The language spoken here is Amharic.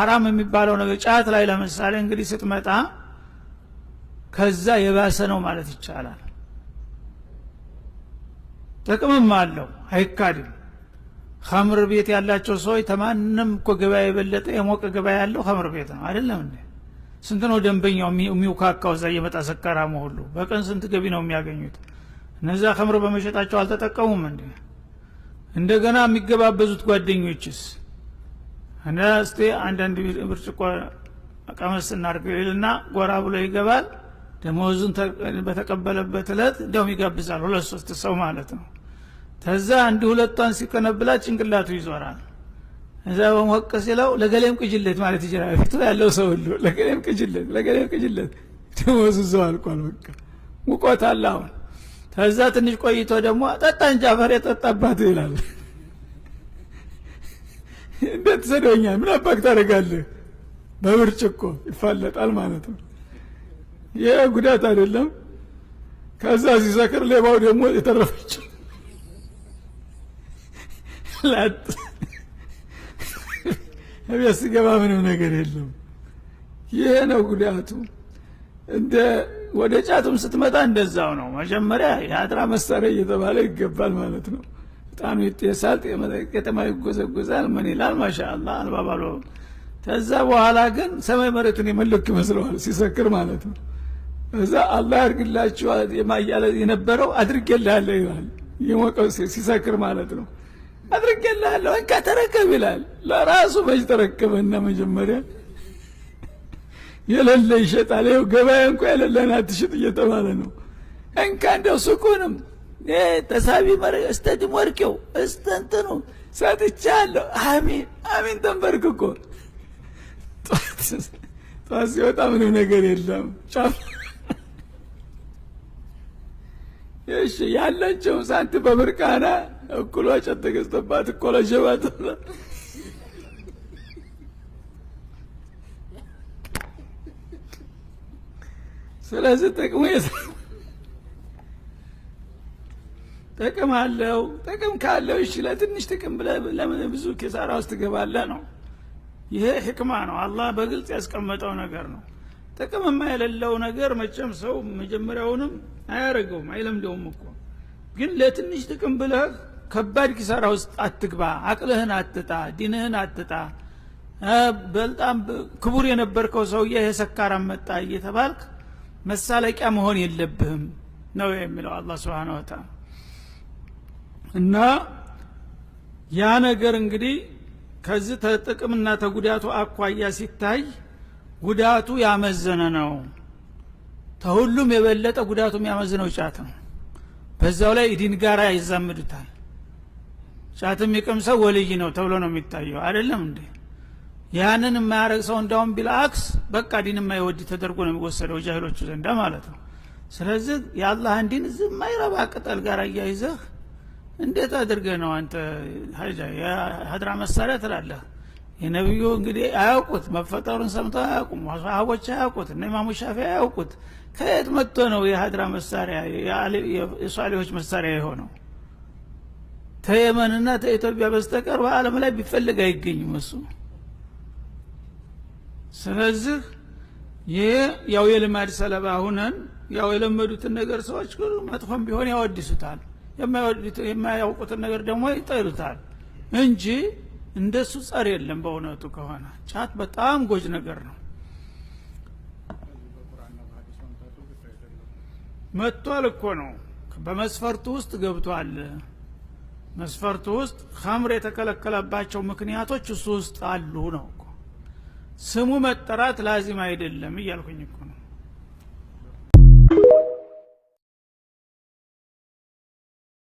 ሐራም የሚባለው ነገር ጫት ላይ ለምሳሌ እንግዲህ ስትመጣ ከዛ የባሰ ነው ማለት ይቻላል። ጥቅምም አለው አይካድም። ኸምር ቤት ያላቸው ሰዎች ተማንም እኮ ገበያ የበለጠ የሞቀ ገበያ ያለው ኸምር ቤት ነው አይደለም እንዴ? ስንት ነው ደንበኛው የሚውካካው እዛ እየመጣ ሰካራሙ ሁሉ በቀን ስንት ገቢ ነው የሚያገኙት? እነዛ ኸምር በመሸጣቸው አልተጠቀሙም እንዴ? እንደገና የሚገባበዙት ጓደኞችስ እና እስቲ አንዳንድ ብርጭቆ ቀመስ እናርግልና ጎራ ብሎ ይገባል። ደሞዙን በተቀበለበት እለት እንደውም ይጋብዛል 2-3 ሰው ማለት ነው። ተዛ አንድ ሁለቷን ሲከነብላ ጭንቅላቱ ይዞራል። እዛ በሞቀ ሲለው ለገሌም ቅጅለት ማለት ይችላል። ፊቱ ያለው ሰው ሁሉ ለገሌም ቅጅለት ደሞዙ ዘው አልቋል። በቃ ሙቆት አለ አሁን። ተዛ ትንሽ ቆይቶ ደግሞ ጠጣ እንጂ አፈር የጠጣባት ይላል። እንዴት ሰደኛል? ምን አባክ ታደርጋለህ? በብርጭቆ ይፋለጣል ማለት ነው። ይሄ ጉዳት አይደለም? ከዛ ሲሰክር ሌባው ደግሞ የተረፈች ላት እቤት ሲገባ ምንም ነገር የለም። ይሄ ነው ጉዳቱ። እንደ ወደ ጫቱም ስትመጣ እንደዛው ነው። መጀመሪያ የሀድራ መሳሪያ እየተባለ ይገባል ማለት ነው። ጣኑ ይጤሳል፣ ቄጠማ ይጎዘጎዛል፣ ምን ይላል ማሻአላህ አልባባሎ። ከዛ በኋላ ግን ሰማይ መሬቱን የመለክ ይመስለዋል ሲሰክር ማለት ነው። እዛ አላህ ያርግላችሁ የማያለ የነበረው አድርጌልሃለሁ ይላል። የሞቀው ሲሰክር ማለት ነው። አድርጌልሃለሁ እንካ ተረከብ ይላል። ለራሱ መች ተረከበና መጀመሪያ የሌለ ይሸጣል። ይኸው ገበያ እንኳ የሌለን አትሽጥ እየተባለ ነው። እንካ እንደው ሱቁንም ተሳቢ እስተድም ወርቄው እስተንትኑ ሰጥቻለሁ። አሚን አሚን ተንበርክኮ ጠዋት ሲወጣ ምንም ነገር የለም። ጫፍ እሺ ያለችውን ሳንቲም በብርቃና እኩሏ ጨት ተገዝተባት እኮ ለሸባት። ስለዚህ ጥቅም አለው። ጥቅም ካለው እሺ ለትንሽ ጥቅም ለምን ብዙ ኪሳራ ውስጥ ትገባለህ ነው። ይሄ ህክማ ነው። አላህ በግልጽ ያስቀመጠው ነገር ነው። ጥቅም የሌለው ነገር መቼም ሰው መጀመሪያውንም አያረገውም አይለምደውም እኮ። ግን ለትንሽ ጥቅም ብለህ ከባድ ኪሳራ ውስጥ አትግባ። አቅልህን አትጣ፣ ዲንህን አትጣ። በጣም ክቡር የነበርከው ሰውዬ የሰካራም መጣ እየተባልክ መሳለቂያ መሆን የለብህም ነው የሚለው አላህ Subhanahu Wa Ta'ala። እና ያ ነገር እንግዲህ ከዚህ ተጥቅምና ተጉዳቱ አኳያ ሲታይ ጉዳቱ ያመዘነ ነው። ተሁሉም የበለጠ ጉዳቱ የሚያመዝነው ጫት ነው። በዛው ላይ ዲን ጋራ ይዛመዱታል። ጫትም የቀምሰው ወልይ ነው ተብሎ ነው የሚታየው አይደለም እንዴ? ያንን የማያረግ ሰው እንዳውም ቢልአክስ በቃ ዲን የማይወድ ተደርጎ ነው የሚወሰደው ጃሂሎቹ ዘንዳ ማለት ነው። ስለዚህ የአላህን ዲን ዝም ማይረባ ቅጠል ጋር አያይዘህ እንዴት አድርገህ ነው አንተ የሀድራ መሳሪያ ትላለህ? የነብዩ እንግዲህ አያውቁት መፈጠሩን ሰምተው አያውቁም። ሰሃቦች አያውቁት፣ እነ ኢማሙ ሻፊዒ አያውቁት። ከየት መጥቶ ነው የሀድራ መሳሪያ የሷሊሆች መሳሪያ የሆነው? ተየመንና ተኢትዮጵያ በስተቀር በዓለም ላይ ቢፈልግ አይገኝም እሱ። ስለዚህ ይሄ ያው የልማድ ሰለባ ሆነን ያው የለመዱትን ነገር ሰዎች ሁሉ መጥፎም ቢሆን ያወድሱታል፣ የማያውቁትን ነገር ደግሞ ይጠሉታል እንጂ እንደሱ ጸር የለም። በእውነቱ ከሆነ ጫት በጣም ጎጅ ነገር ነው። መጥቷል እኮ ነው በመስፈርቱ ውስጥ ገብቷል። መስፈርቱ ውስጥ ኸምር የተከለከለባቸው ምክንያቶች እሱ ውስጥ አሉ ነው እኮ። ስሙ መጠራት ላዚም አይደለም እያልኩኝ እኮ